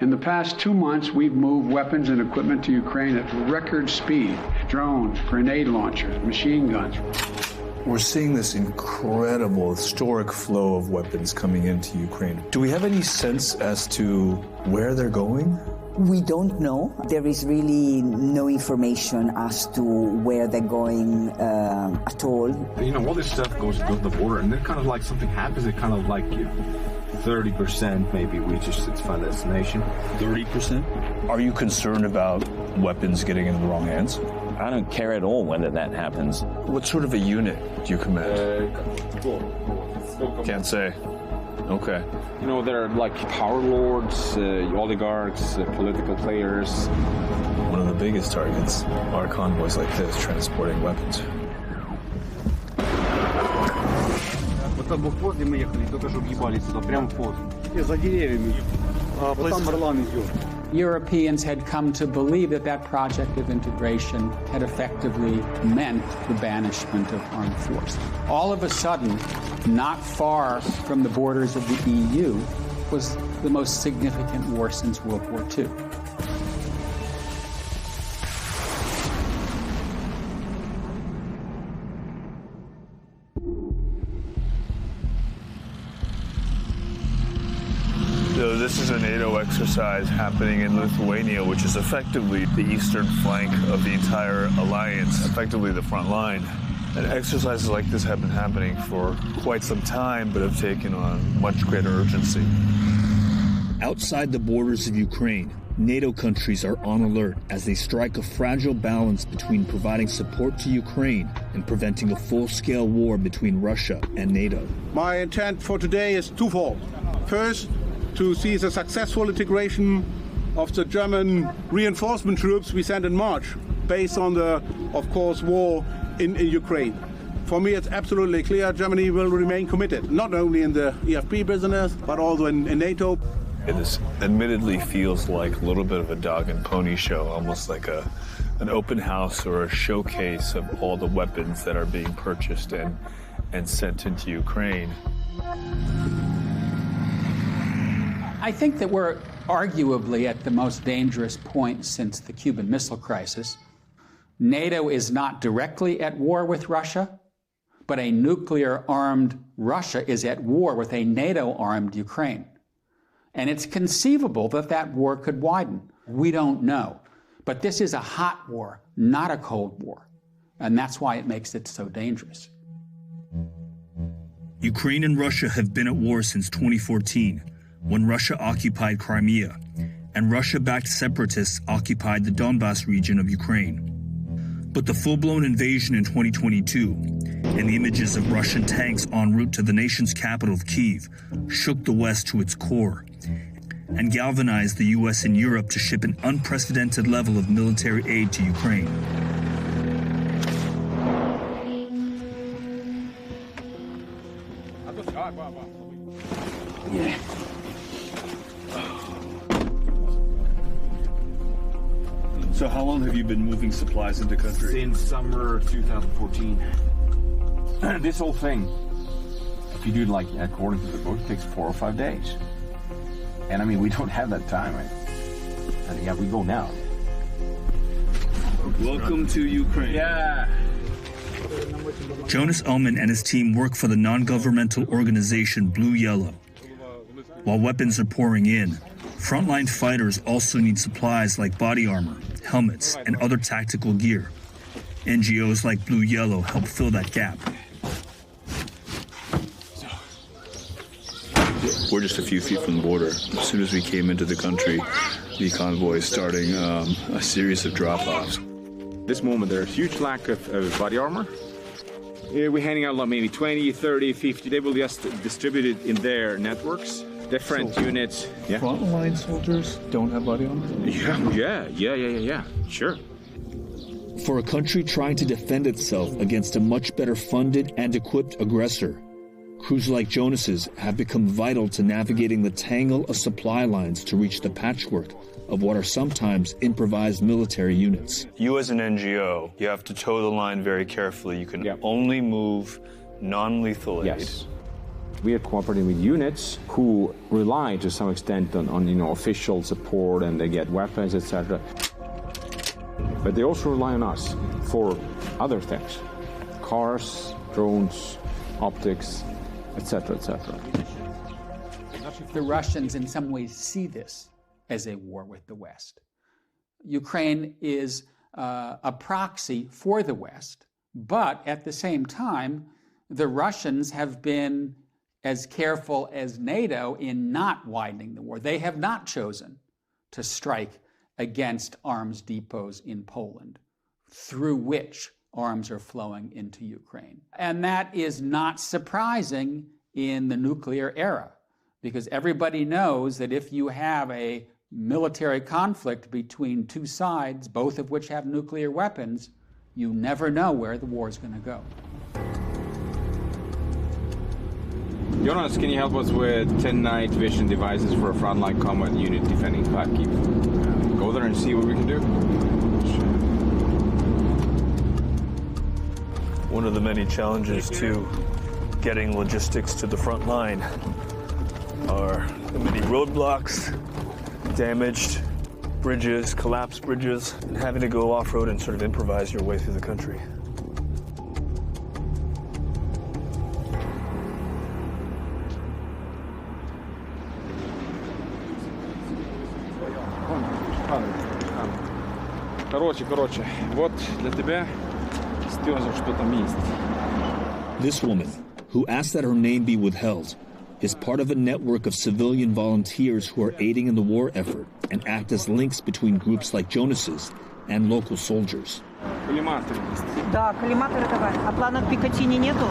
In the past 2 months, we've moved weapons and equipment to Ukraine at record speed. Drones, grenade launchers, machine guns. We're seeing this incredible, historic flow of weapons coming into Ukraine. Do we have any sense as to where they're going? We don't know. There is really no information as to where they're going at all. You know, all this stuff goes to the border, and then kind of like something happens, it kind of like 30% maybe reaches its final destination. 30%? Are you concerned about weapons getting in the wrong hands? I don't care at all whether that happens. What sort of a unit do you command? Can't say. Okay. You know, there are like power lords, oligarchs, political players. One of the biggest targets are convoys like this transporting weapons. Europeans had come to believe that that project of integration had effectively meant the banishment of armed force. All of a sudden, not far from the borders of the EU, was the most significant war since World War II. So this is a NATO exercise happening in Lithuania, which is effectively the eastern flank of the entire alliance, effectively the front line. And exercises like this have been happening for quite some time, but have taken on much greater urgency. Outside the borders of Ukraine, NATO countries are on alert as they strike a fragile balance between providing support to Ukraine and preventing a full-scale war between Russia and NATO. My intent for today is twofold. First, to see the successful integration of the German reinforcement troops we sent in March, based on the, of course, war in Ukraine. For me, it's absolutely clear Germany will remain committed, not only in the EFP business, but also in NATO. It admittedly feels like a little bit of a dog and pony show, almost like an open house or a showcase of all the weapons that are being purchased and sent into Ukraine. I think that we're arguably at the most dangerous point since the Cuban Missile Crisis. NATO is not directly at war with Russia, but a nuclear-armed Russia is at war with a NATO-armed Ukraine. And it's conceivable that that war could widen. We don't know. But this is a hot war, not a cold war. And that's why it makes it so dangerous. Ukraine and Russia have been at war since 2014, when Russia occupied Crimea, and Russia-backed separatists occupied the Donbas region of Ukraine. But the full-blown invasion in 2022 and the images of Russian tanks en route to the nation's capital of Kyiv shook the West to its core and galvanized the U.S. and Europe to ship an unprecedented level of military aid to Ukraine. Yeah. So how long have you been moving supplies into country? Since summer 2014. This whole thing, if you do it like according to the book, it takes 4 or 5 days. And I mean, we don't have that time, right? And yeah, we go now. Welcome to Ukraine. Yeah. Jonas Ullman and his team work for the non-governmental organization Blue Yellow. While weapons are pouring in, frontline fighters also need supplies like body armor, helmets, and other tactical gear. NGOs like Blue Yellow help fill that gap. We're just a few feet from the border. As soon as we came into the country, the convoy is starting a series of drop-offs. This moment, there's a huge lack of body armor. We're handing out like maybe 20, 30, 50. They will just distribute it in their networks. Different units. Yeah. Frontline soldiers don't have body armor? Yeah. Sure. For a country trying to defend itself against a much better funded and equipped aggressor, crews like Jonas's have become vital to navigating the tangle of supply lines to reach the patchwork of what are sometimes improvised military units. You as an NGO, you have to toe the line very carefully. You can only move non-lethal aid. Yes. We are cooperating with units who rely to some extent on official support, and they get weapons, etc. But they also rely on us for other things: cars, drones, optics, etc., etc. The Russians in some ways see this as a war with the West. Ukraine is a proxy for the West, but at the same time, the Russians have been as careful as NATO in not widening the war. They have not chosen to strike against arms depots in Poland, through which arms are flowing into Ukraine. And that is not surprising in the nuclear era, because everybody knows that if you have a military conflict between two sides, both of which have nuclear weapons, you never know where the war is going to go. Jonas, can you help us with 10 night vision devices for a frontline combat unit defending Kharkiv? Go there and see what we can do. One of the many challenges to getting logistics to the front line are the many roadblocks, damaged bridges, collapsed bridges, and having to go off-road and sort of improvise your way through the country. Короче, вот для тебя стёзок, что там есть. This woman, who asked that her name be withheld, is part of a network of civilian volunteers who are aiding in the war effort and act as links between groups like Jonas's and local soldiers. Коллиматоры есть. Да, коллиматоры давай. А планок Пикатини нету?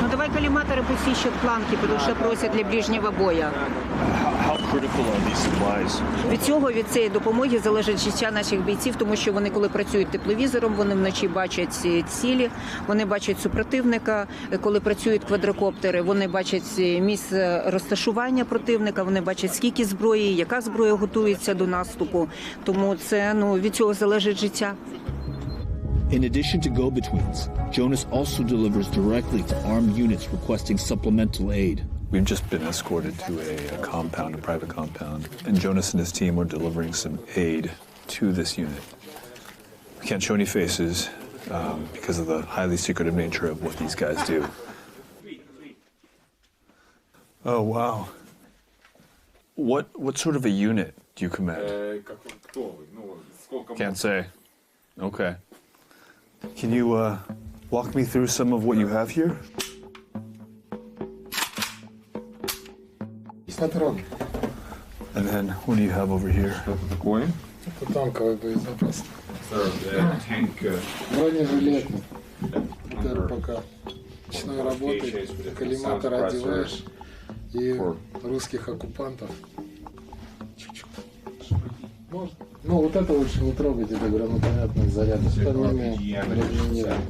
Ну давай коллиматоры пусть ищут планки, потому что просят для ближнего боя. How critical are these supplies? Від цієї допомоги залежить життя наших бійців, тому що вони, коли працюють тепловізором, вони вночі бачать цілі, вони бачать супротивника. Коли працюють квадрокоптери, вони бачать місце розташування противника, вони бачать, скільки зброї, яка зброя готується до наступу. Тому це, від цього залежить життя. In addition to go-betweens, Jonas also delivers directly to armed units requesting supplemental aid. We've just been escorted to a compound, a private compound, and Jonas and his team were delivering some aid to this unit. We can't show any faces because of the highly secretive nature of what these guys do. Oh, wow. What sort of a unit do you command? Can't say. Okay. Can you walk me through some of what you have here? And then what do you have over here? Это танковый боезапас. Бронежилетный. Это РПК. Ночной работы, коллиматор одеваешь и русских оккупантов. Можно? Вот это лучше не трогать, это гранатометный заряд. Остальными разминируем.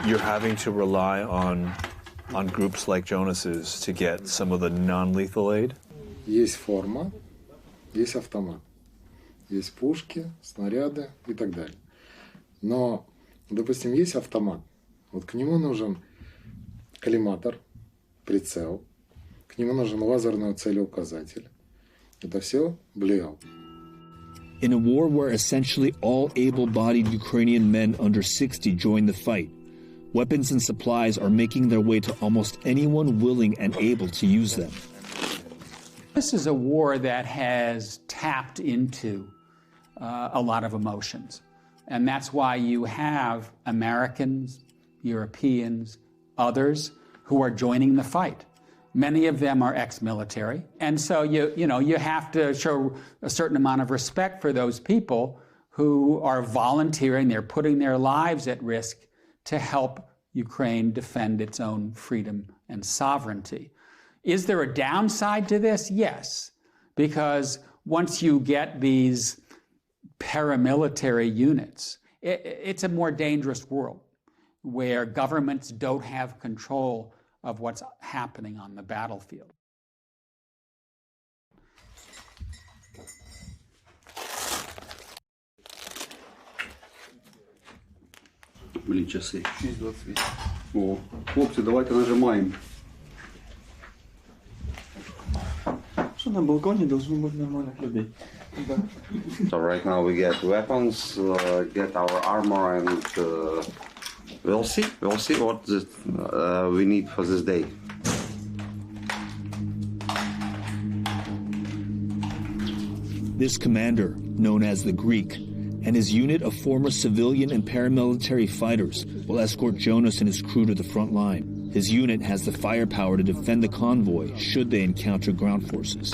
You're having to rely on groups like Jonas's to get some of the non-lethal aid? Есть форма, есть автомат, есть пушки, снаряды и так далее. Но, допустим, есть автомат. Вот к нему нужен коллиматор, прицел, к нему нужен лазерный целеуказатель. Это все блеял. In a war where essentially all able-bodied Ukrainian men under 60 join the fight, weapons and supplies are making their way to almost anyone willing and able to use them. This is a war that has tapped into a lot of emotions. And that's why you have Americans, Europeans, others who are joining the fight. Many of them are ex-military. And so you have to show a certain amount of respect for those people who are volunteering, they're putting their lives at risk to help Ukraine defend its own freedom and sovereignty. Is there a downside to this? Yes, because once you get these paramilitary units, it's a more dangerous world where governments don't have control of what's happening on the battlefield. Блін, часи. 6:28. О, хлопці, давайте нажимаємо. Что на балконе должно быть нормальных людей. Да. So right now we get weapons, get our armor, and we'll see what we need for this day. This commander, known as the Greek, and his unit of former civilian and paramilitary fighters will escort Jonas and his crew to the front line. His unit has the firepower to defend the convoy should they encounter ground forces.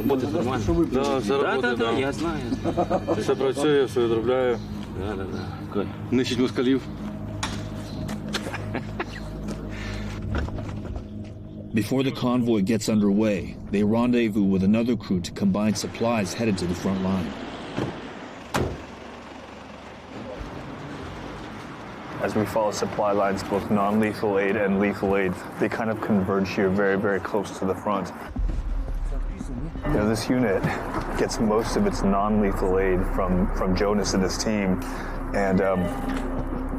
Работает нормально. Да, все работает, да. Я знаю. Все працює, все відробляю. Да. Нищить москалів. Before the convoy gets underway, they rendezvous with another crew to combine supplies headed to the front line. As we follow supply lines, both non-lethal aid and lethal aid, they kind of converge here very, very close to the front. You know, this unit gets most of its non-lethal aid from Jonas and his team, and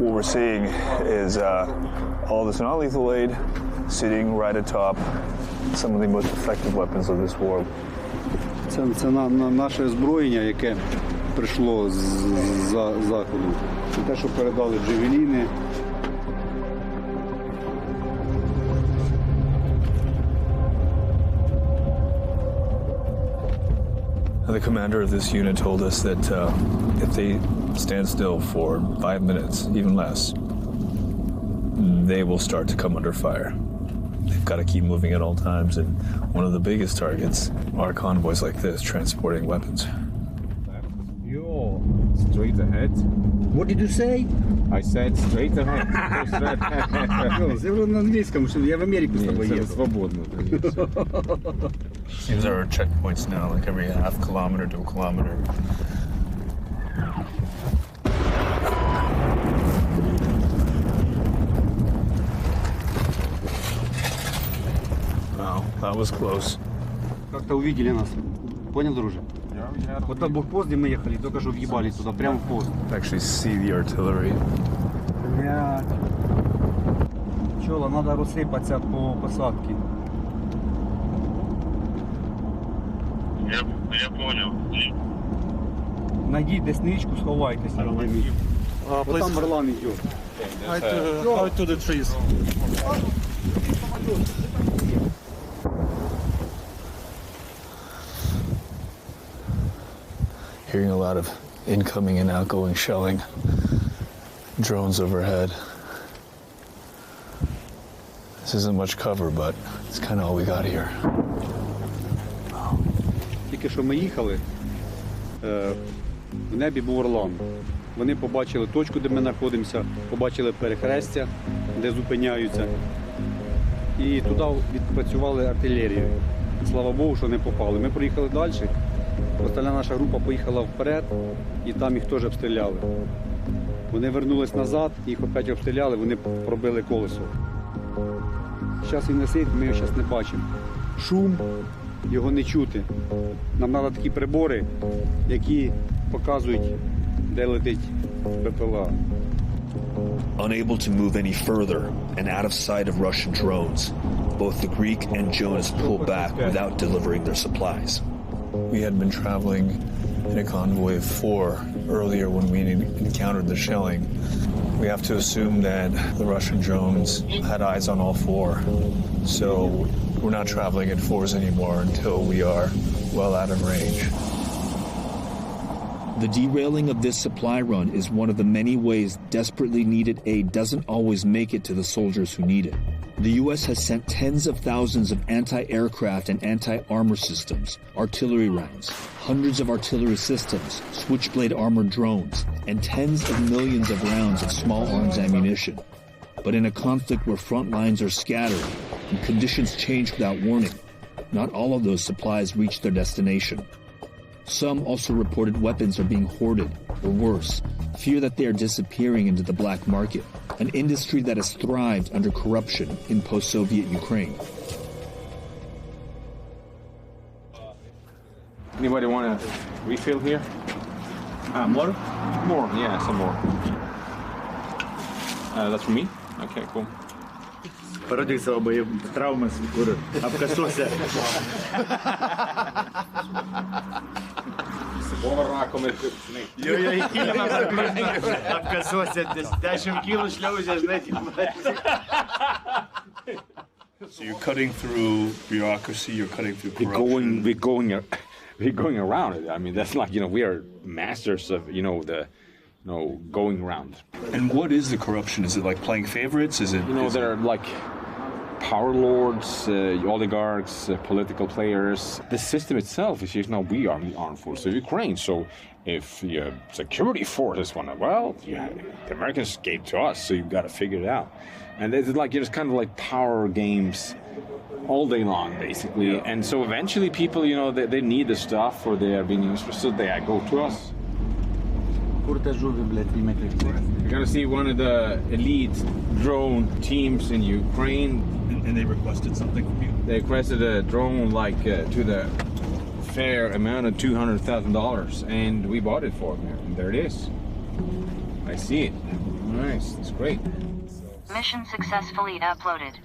what we're seeing is all this non-lethal aid sitting right atop some of the most effective weapons of this war. Це наше озброєння, яке прийшло з заходу. Це те, що передали джавеліни. The commander of this unit told us that if they stand still for 5 minutes, even less, they will start to come under fire. They've got to keep moving at all times, and one of the biggest targets are convoys like this transporting weapons. Yo, straight ahead. What did you say? I said straight ahead. Це на англійському, що я в Америку з тобою їду. Свободно. These are our checkpoints now, like every half kilometer to a kilometer. Wow, that was close. Как-то увидели нас. Понял, друже? Вот там блокпост, где мы ехали, только что въебались туда, прямо в пост. Actually see the artillery. Блядь. Чёла, надо рассыпаться по посадке. Я понял. Найдіть десь ничку, сховайтеся. Вот там Орлан идет. Out to the trees. Hearing a lot of incoming and outgoing shelling. Drones overhead. This isn't much cover, but it's kind of all we got here. Тільки що ми їхали, в небі був Орлан. Вони побачили точку, де ми знаходимося, побачили перехрестя, де зупиняються. І туди відпрацювали артилерію. Слава Богу, що не попали. Ми проїхали далі, остальна наша група поїхала вперед, і там їх теж обстріляли. Вони вернулись назад, їх опять обстріляли, вони пробили колесо. Зараз він висить, ми його зараз не бачимо. Шум, його не чути. Нам треба такі прибори, які показують, де летить БПЛА. Unable to move any further and out of sight of Russian drones, both the Greek and Jonas pull back without delivering their supplies. We had been traveling in a convoy of 4 earlier when we encountered the shelling. We have to assume that the Russian drones had eyes on all 4. So we're not traveling in 4s anymore until we are well out of range. The derailing of this supply run is one of the many ways desperately needed aid doesn't always make it to the soldiers who need it. The U.S. has sent tens of thousands of anti-aircraft and anti-armor systems, artillery rounds, hundreds of artillery systems, switchblade armored drones, and tens of millions of rounds of small arms ammunition. But in a conflict where front lines are scattered and conditions change without warning, not all of those supplies reach their destination. Some also reported weapons are being hoarded, or worse, fear that they are disappearing into the black market, an industry that has thrived under corruption in post-Soviet Ukraine. Anybody want to refill here? More? More, yeah, some more. That's for me? Okay, cool. Parodijas savo traumas, kur apkasuose. Vovarrakom ir kaip, žinai. Jo, apkasuose 10 kilų šliaužė, žinai. So you're cutting through bureaucracy, you're cutting through corruption. We're going around it. I mean, that's like, we are masters of, going around. And what is the corruption? Is it like playing favorites? Is it? There are like power lords, oligarchs, political players. The system itself is just we are the armed forces of Ukraine. So if the security forces want to, the Americans gave to us, so you've got to figure it out. And it's like it's kind of like power games all day long, basically. Yeah. And so eventually people, they need the stuff or they are being used, so they go to us. We're gonna see one of the elite drone teams in Ukraine. And they requested something from you? They requested a drone to the fair amount of $200,000, and we bought it for them. And there it is. I see it. Nice, that's great. Mission successfully uploaded.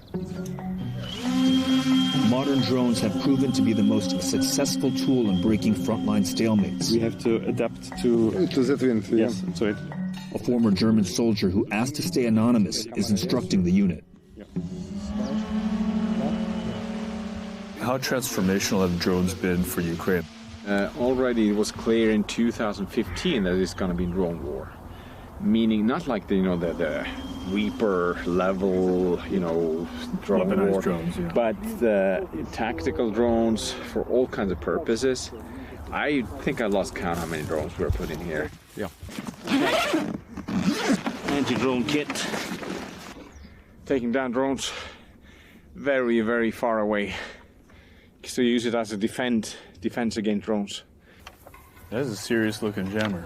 Modern drones have proven to be the most successful tool in breaking frontline stalemates. We have to adapt to that wind. Yes, to it. A former German soldier who asked to stay anonymous is instructing the unit. How transformational have drones been for Ukraine? Already it was clear in 2015 that it's going to be drone war. Meaning not like the Reaper level, drone war, drones, yeah. but tactical drones for all kinds of purposes. I think I lost count how many drones we were putting here. Yeah. Anti-drone kit. Taking down drones very, very far away. So you use it as a defense against drones. That's a serious looking jammer.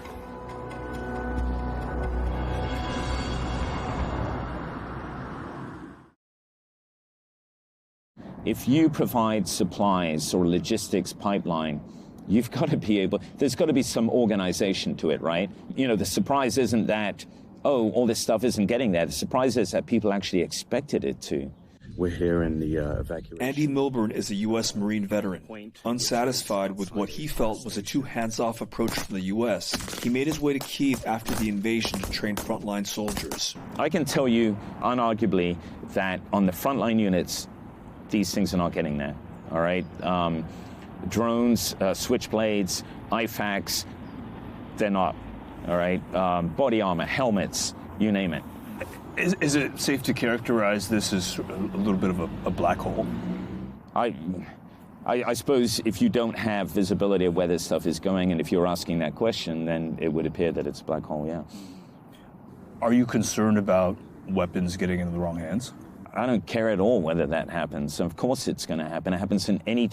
If you provide supplies or logistics pipeline, you've got to be there's got to be some organization to it, right? The surprise isn't that, all this stuff isn't getting there. The surprise is that people actually expected it to. We're here in the evacuation. Andy Milburn is a U.S. Marine veteran. Unsatisfied with what he felt was a too hands-off approach from the U.S., he made his way to Kyiv after the invasion to train frontline soldiers. I can tell you, unarguably, that on the frontline units, these things are not getting there, all right? Drones, switchblades, IFACs, they're not, all right? Body armor, helmets, you name it. Is it safe to characterize this as a little bit of a black hole? I suppose if you don't have visibility of where this stuff is going, and if you're asking that question, then it would appear that it's a black hole, yeah. Are you concerned about weapons getting into the wrong hands? I don't care at all whether that happens. Of course it's going to happen. It happens in any...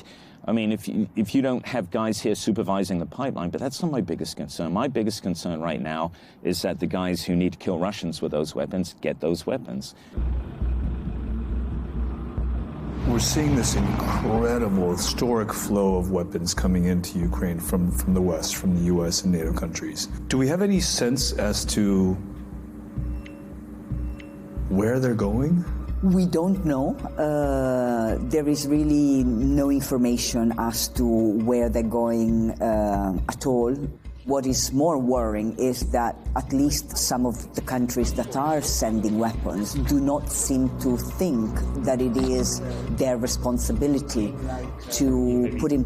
I mean, if you don't have guys here supervising the pipeline, but that's not my biggest concern. My biggest concern right now is that the guys who need to kill Russians with those weapons get those weapons. We're seeing this incredible, historic flow of weapons coming into Ukraine from the West, from the U.S. and NATO countries. Do we have any sense as to where they're going? We don't know. There is really no information as to where they're going at all. What is more worrying is that at least some of the countries that are sending weapons do not seem to think that it is their responsibility to put in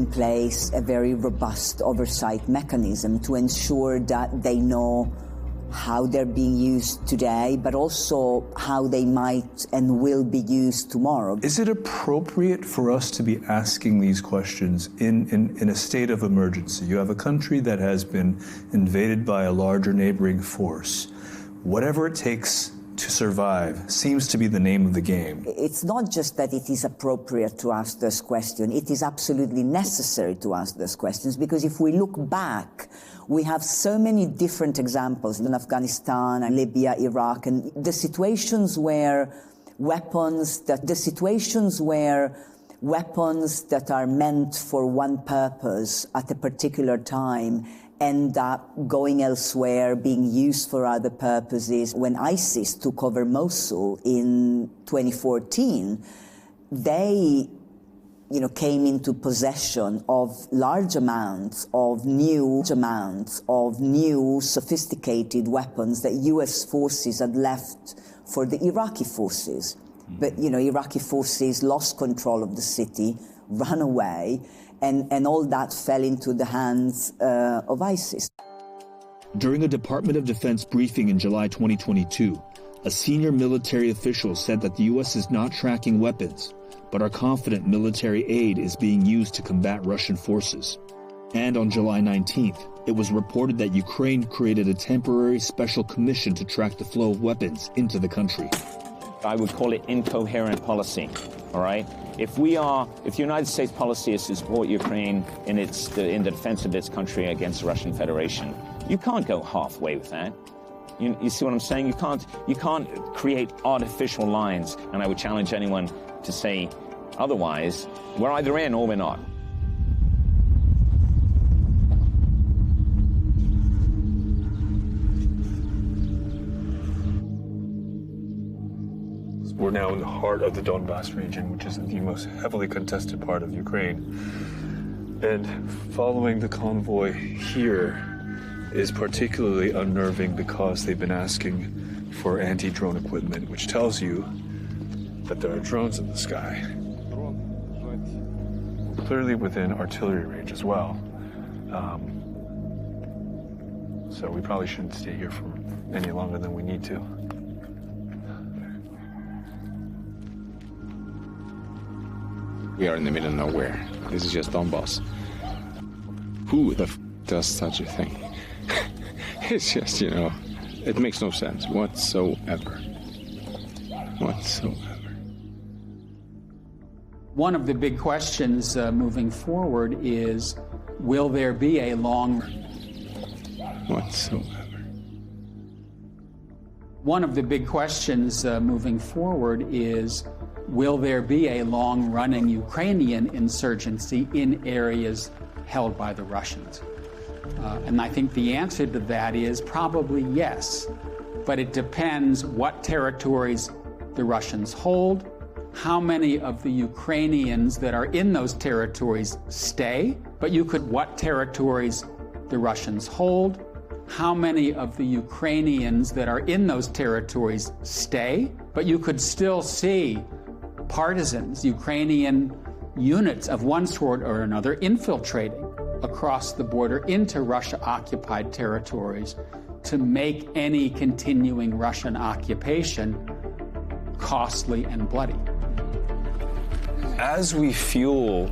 place a very robust oversight mechanism to ensure that they know how they're being used today, but also how they might and will be used tomorrow. Is it appropriate for us to be asking these questions in a state of emergency? You have a country that has been invaded by a larger neighboring force. Whatever it takes to survive seems to be the name of the game. It's not just that it is appropriate to ask this question, it is absolutely necessary to ask these questions, because if we look back, we have so many different examples in Afghanistan and Libya, Iraq, and the situations where weapons that are meant for one purpose at a particular time end up going elsewhere, being used for other purposes. When ISIS took over Mosul in 2014, they came into possession of large amounts of new sophisticated weapons that U.S. forces had left for the Iraqi forces. But, Iraqi forces lost control of the city, ran away, and all that fell into the hands of ISIS. During a Department of Defense briefing in July 2022, a senior military official said that the U.S. is not tracking weapons, but are confident military aid is being used to combat Russian forces. And on July 19th, it was reported that Ukraine created a temporary special commission to track the flow of weapons into the country. I would call it incoherent policy, all right? If the United States policy is to support Ukraine in the defense of its country against the Russian Federation, you can't go halfway with that. You see what I'm saying? You can't create artificial lines, and I would challenge anyone to say otherwise. We're either in or we're not. We're now in the heart of the Donbas region, which is the most heavily contested part of Ukraine. And following the convoy here is particularly unnerving because they've been asking for anti-drone equipment, which tells you that there are drones in the sky. Clearly within artillery range as well. So we probably shouldn't stay here for any longer than we need to. We are in the middle of nowhere. This is just Donbass. Who the does such a thing? It's just, it makes no sense whatsoever. One of the big questions moving forward is, will there be a long... One of the big questions moving forward is, will there be a long-running Ukrainian insurgency in areas held by the Russians? And I think the answer to that is probably yes. But it depends what territories the Russians hold, how many of the Ukrainians that are in those territories stay, what territories the Russians hold, how many of the Ukrainians that are in those territories stay, but you could still see partisans, Ukrainian units of one sort or another infiltrating across the border into Russia-occupied territories to make any continuing Russian occupation costly and bloody. As we fuel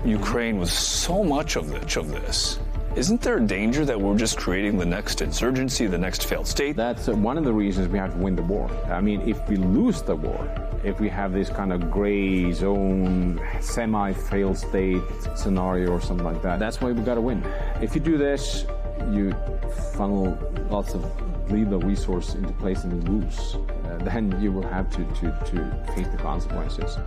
Ukraine with so much of this, isn't there a danger that we're just creating the next insurgency, the next failed state? That's one of the reasons we have to win the war. I mean, if we lose the war, if we have this kind of gray zone, semi-failed state scenario or something like that, that's why we got to win. If you do this, you funnel lots of lethal resource into place and you lose. Then you will have to face the consequences.